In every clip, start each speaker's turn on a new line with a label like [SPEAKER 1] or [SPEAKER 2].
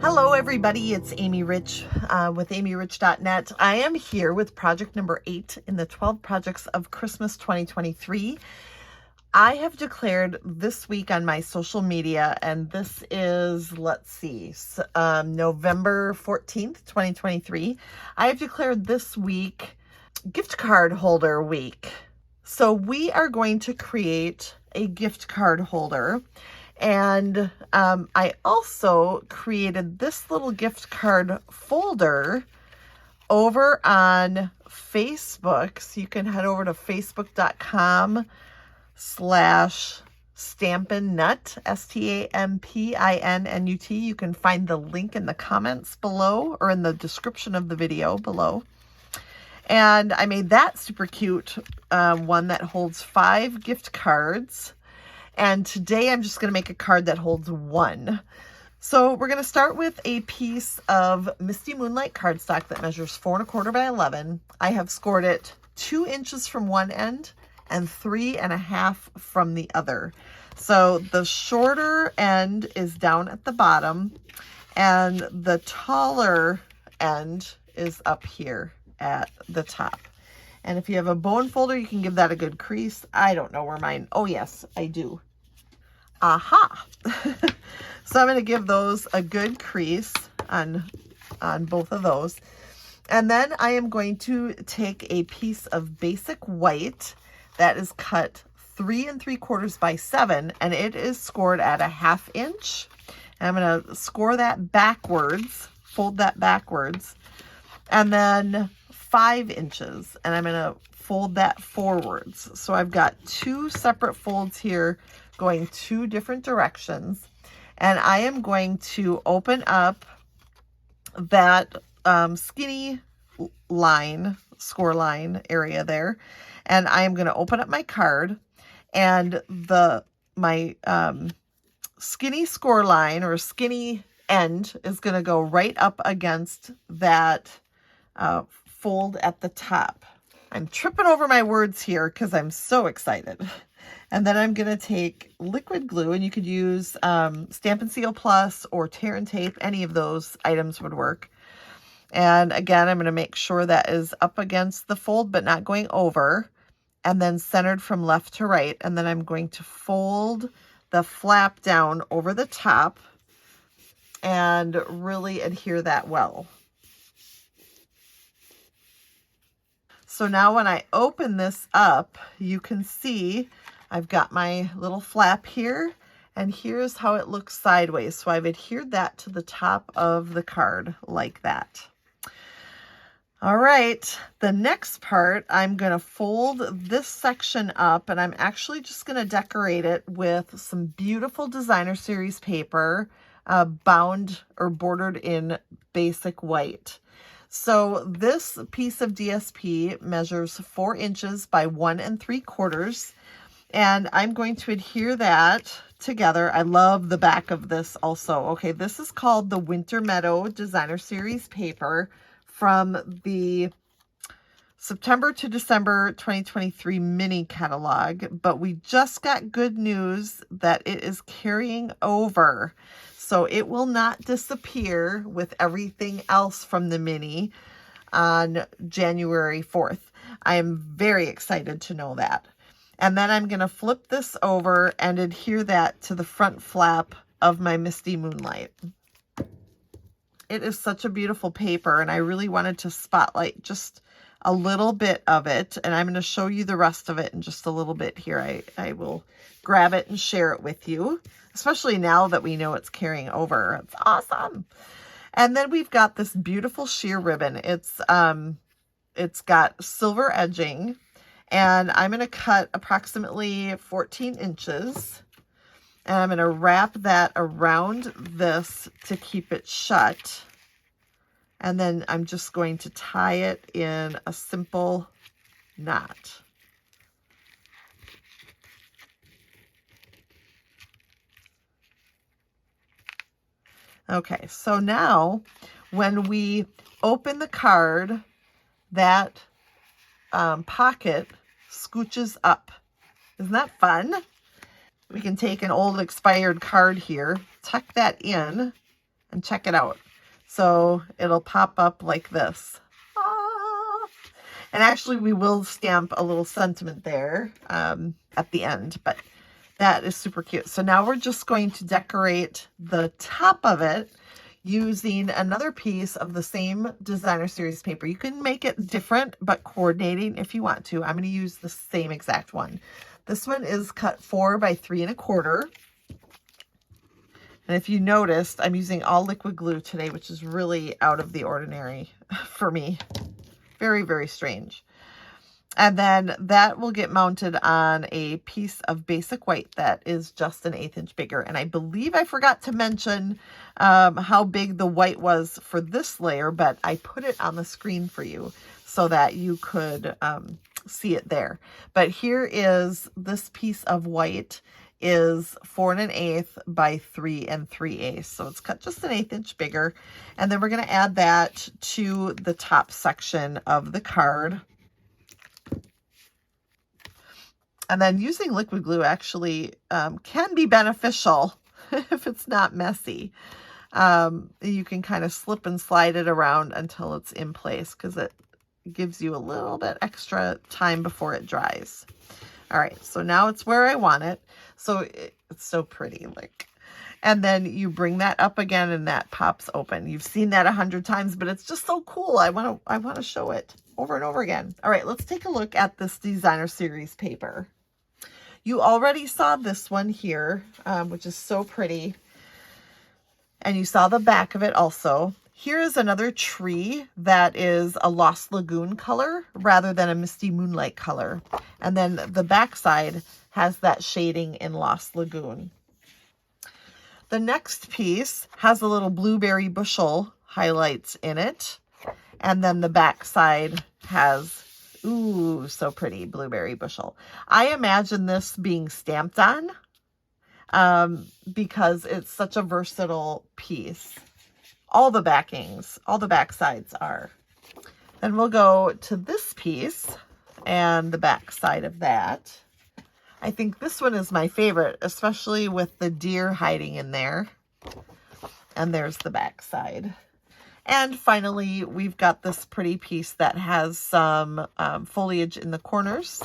[SPEAKER 1] Hello everybody, it's Amy Rich with amyrich.net. I am here with project number 8 in the 12 projects of Christmas 2023. I have declared this week on my social media, and this is, November 14th, 2023. I have declared this week gift card holder week. So we are going to create a gift card holder. And I also created this little gift card folder over on Facebook. So you can head over to facebook.com/stampinnut, STAMPINNUT. You can find the link in the comments below or in the description of the video below. And I made that super cute one that holds 5 gift cards. And today I'm just going to make a card that holds 1. So we're going to start with a piece of Misty Moonlight cardstock that measures 4 1/4 by 11. I have scored it 2 inches from one end and 3 1/2 from the other. So the shorter end is down at the bottom and the taller end is up here at the top. And if you have a bone folder, you can give that a good crease. I don't know where mine, oh yes, I do. Aha! So I'm going to give those a good crease on both of those. And then I am going to take a piece of basic white that is cut 3 3/4 by 7, and it is scored at a 1/2 inch. And I'm going to score that backwards, fold that backwards, and then 5 inches, and I'm going to fold that forwards. So I've got 2 separate folds here going 2 different directions, and I am going to open up that skinny line, score line area there, and I am going to open up my card, and my skinny score line or skinny end is going to go right up against that fold at the top. I'm tripping over my words here because I'm so excited. And then I'm going to take liquid glue, and you could use Stamp and Seal Plus or tear and tape. Any of those items would work. And again, I'm going to make sure that is up against the fold but not going over, and then centered from left to right. And then I'm going to fold the flap down over the top and really adhere that well. So now when I open this up, you can see I've got my little flap here, and here's how it looks sideways. So I've adhered that to the top of the card like that. All right, the next part, I'm going to fold this section up, and I'm actually just going to decorate it with some beautiful Designer Series paper, bound or bordered in basic white. So this piece of DSP measures 4 inches by 1 3/4, and I'm going to adhere that together. I love the back of this also. Okay, this is called the Winter Meadow Designer Series paper from the September to December 2023 mini catalog, but we just got good news that it is carrying over. So it will not disappear with everything else from the mini on January 4th. I am very excited to know that. And then I'm going to flip this over and adhere that to the front flap of my Misty Moonlight. It is such a beautiful paper, and I really wanted to spotlight just a little bit of it, and I'm going to show you the rest of it in just a little bit here. I will grab it and share it with you, especially now that we know it's carrying over. It's awesome. And then we've got this beautiful sheer ribbon. It's got silver edging, and I'm going to cut approximately 14 inches, and I'm going to wrap that around this to keep it shut. And then I'm just going to tie it in a simple knot. Okay, so now when we open the card, that pocket scooches up. Isn't that fun? We can take an old expired card here, tuck that in, And check it out. So it'll pop up like this. Ah. And actually we will stamp a little sentiment there at the end, but that is super cute. So now we're just going to decorate the top of it using another piece of the same designer series paper. You can make it different, but coordinating if you want to. I'm going to use the same exact one. This one is cut 4 by 3 1/4. And if you noticed, I'm using all liquid glue today, which is really out of the ordinary for me. Very, very strange. And then that will get mounted on a piece of basic white that is just an 1/8 inch bigger. And I believe I forgot to mention how big the white was for this layer, but I put it on the screen for you so that you could see it there. But here is this piece of white is 4 1/8 by 3 3/8. So it's cut just an 1/8 inch bigger. And then we're going to add that to the top section of the card. And then using liquid glue actually can be beneficial if it's not messy. You can kind of slip and slide it around until it's in place because it gives you a little bit extra time before it dries. All right, so now it's where I want it. So it's so pretty, like. And then you bring that up again and that pops open. You've seen that 100 times, but it's just so cool. I want to show it over and over again. All right, let's take a look at this designer series paper. You already saw this one here, which is so pretty. And you saw the back of it also. Here is another tree that is a Lost Lagoon color rather than a Misty Moonlight color. And then the back side has that shading in Lost Lagoon. The next piece has a little blueberry bushel highlights in it. And then the back side has, ooh, so pretty, blueberry bushel. I imagine this being stamped on because it's such a versatile piece. All the backings, all the back sides are. Then we'll go to this piece and the back side of that. I think this one is my favorite, especially with the deer hiding in there. And there's the back side. And finally, we've got this pretty piece that has some foliage in the corners,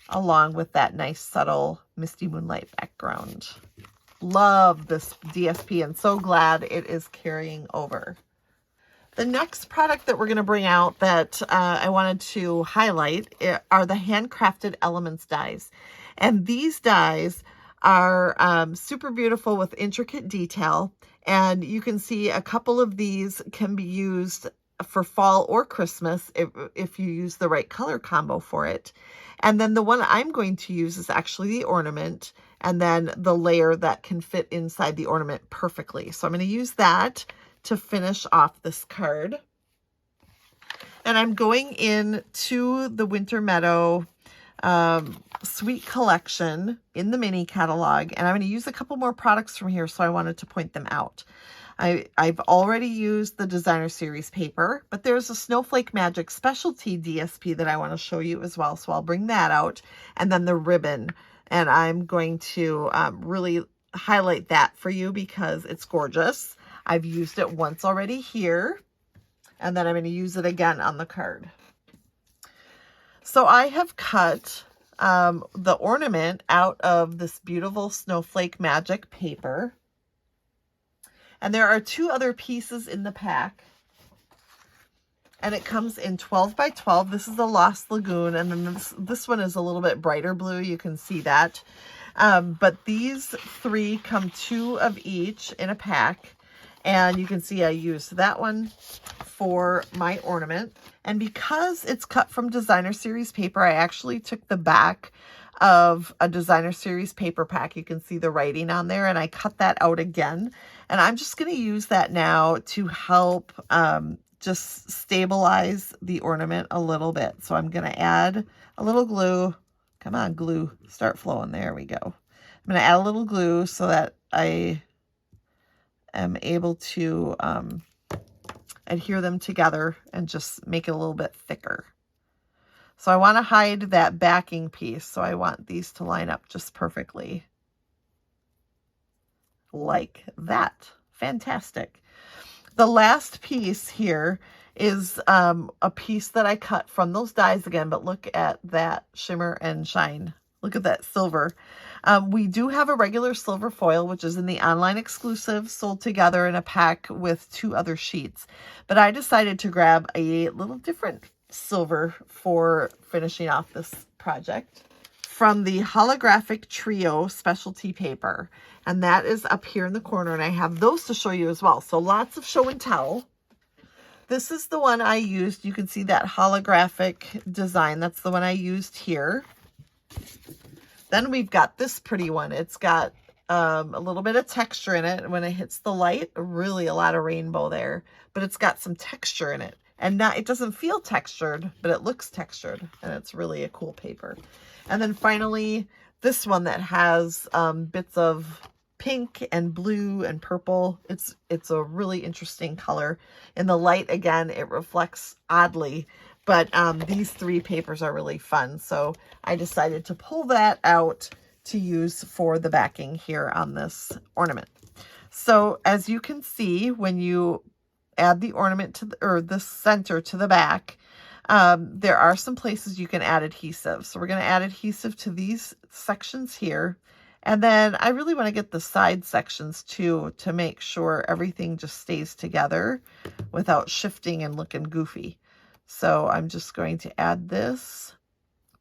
[SPEAKER 1] along with that nice subtle Misty Moonlight background. Love this DSP and so glad it is carrying over. The next product that we're going to bring out that I wanted to highlight are the handcrafted elements dies. And these dies are super beautiful with intricate detail. And you can see a couple of these can be used for fall or Christmas if you use the right color combo for it. And then the one I'm going to use is actually the ornament and then the layer that can fit inside the ornament perfectly. So I'm going to use that to finish off this card. And I'm going into the Winter Meadow Sweet Collection in the mini catalog. And I'm going to use a couple more products from here, so I wanted to point them out. I've already used the designer series paper, but there's a Snowflake Magic specialty DSP that I want to show you as well. So I'll bring that out, and then the ribbon. And I'm going to really highlight that for you because it's gorgeous. I've used it once already here, and then I'm going to use it again on the card. So I have cut the ornament out of this beautiful Snowflake Magic paper. And there are 2 other pieces in the pack. And it comes in 12 by 12. This is the Lost Lagoon. And then this one is a little bit brighter blue. You can see that. But these 3 come 2 of each in a pack. And you can see I used that one for my ornament. And because it's cut from designer series paper, I actually took the back of a designer series paper pack. You can see the writing on there, and I cut that out again. And I'm just going to use that now to help just stabilize the ornament a little bit. So I'm going to add a little glue. Come on, glue, start flowing. There we go. I'm going to add a little glue so that I am able to adhere them together and just make it a little bit thicker. So I want to hide that backing piece. So I want these to line up just perfectly like that. Fantastic. The last piece here is a piece that I cut from those dies again, but look at that shimmer and shine. Look at that silver. We do have a regular silver foil, which is in the online exclusive, sold together in a pack with 2 other sheets. But I decided to grab a little different silver for finishing off this project from the Holographic Trio specialty paper. And that is up here in the corner, and I have those to show you as well. So lots of show and tell. This is the one I used. You can see that holographic design. That's the one I used here. Then we've got this pretty one. It's got a little bit of texture in it. When it hits the light, really a lot of rainbow there. But it's got some texture in it. And it doesn't feel textured, but it looks textured. And it's really a cool paper. And then finally, this one that has bits of pink and blue and purple. It's a really interesting color. In the light, again, it reflects oddly. But these 3 papers are really fun. So I decided to pull that out to use for the backing here on this ornament. So as you can see, when you add the ornament to the center to the back, there are some places you can add adhesive. So we're going to add adhesive to these sections here. And then I really want to get the side sections too, to make sure everything just stays together without shifting and looking goofy. So I'm just going to add this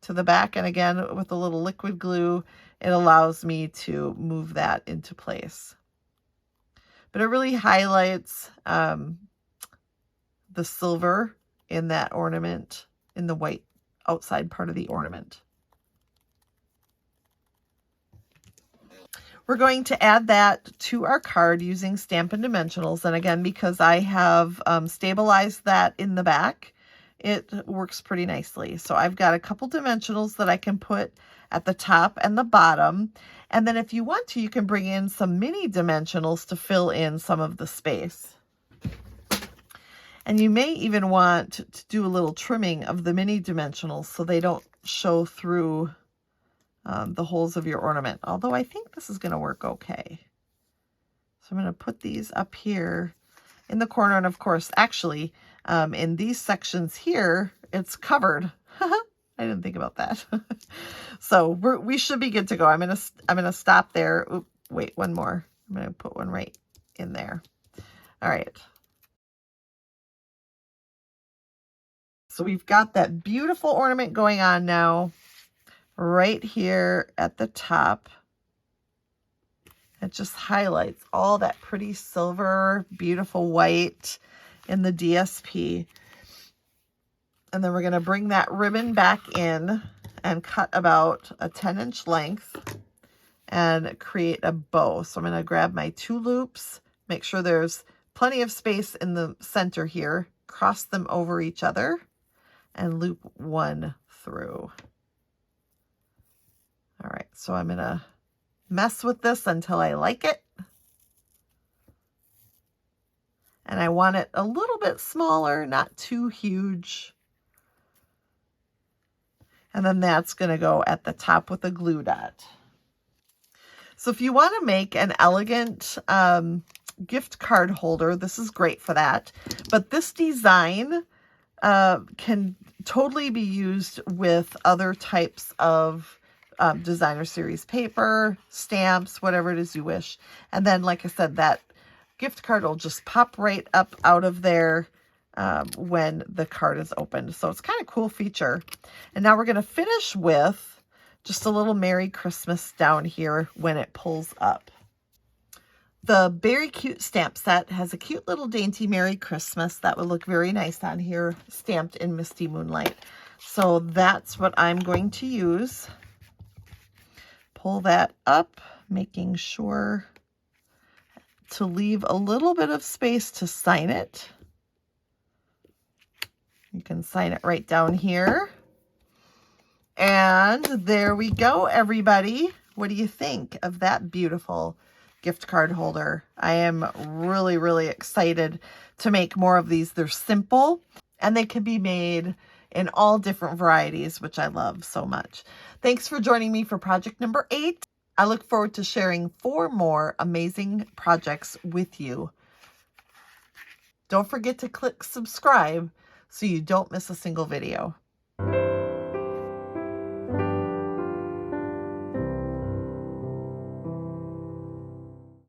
[SPEAKER 1] to the back. And again, with a little liquid glue, it allows me to move that into place. But it really highlights the silver in that ornament, in the white outside part of the ornament. We're going to add that to our card using Stampin' Dimensionals. And again, because I have stabilized that in the back, it works pretty nicely. So I've got a couple dimensionals that I can put at the top and the bottom. And then if you want to, you can bring in some mini dimensionals to fill in some of the space. And you may even want to do a little trimming of the mini dimensionals so they don't show through the holes of your ornament. Although I think this is going to work okay. So I'm going to put these up here in the corner. And of course, actually, in these sections here, it's covered. I didn't think about that. So we should be good to go. I'm gonna stop there. Oop, wait, one more. I'm gonna put one right in there. All right. So we've got that beautiful ornament going on now, right here at the top. It just highlights all that pretty silver, beautiful white in the DSP. And then we're going to bring that ribbon back in and cut about a 10-inch length and create a bow. So I'm going to grab my 2 loops, make sure there's plenty of space in the center here, cross them over each other, and loop 1 through. All right, so I'm going to mess with this until I like it. And I want it a little bit smaller, not too huge. And then that's going to go at the top with a glue dot. So if you want to make an elegant gift card holder, this is great for that. But this design can totally be used with other types of designer series paper, stamps, whatever it is you wish. And then, like I said, that gift card will just pop right up out of there when the card is opened. So it's kind of a cool feature. And now we're going to finish with just a little Merry Christmas down here when it pulls up. The Very Cute stamp set has a cute little dainty Merry Christmas that would look very nice on here, stamped in Misty Moonlight. So that's what I'm going to use. Pull that up, making sure to leave a little bit of space to sign it. You can sign it right down here. And there we go, everybody. What do you think of that beautiful gift card holder? I am really, really excited to make more of these. They're simple and they can be made in all different varieties, which I love so much. Thanks for joining me for project number 8. I look forward to sharing 4 more amazing projects with you. Don't forget to click subscribe so you don't miss a single video.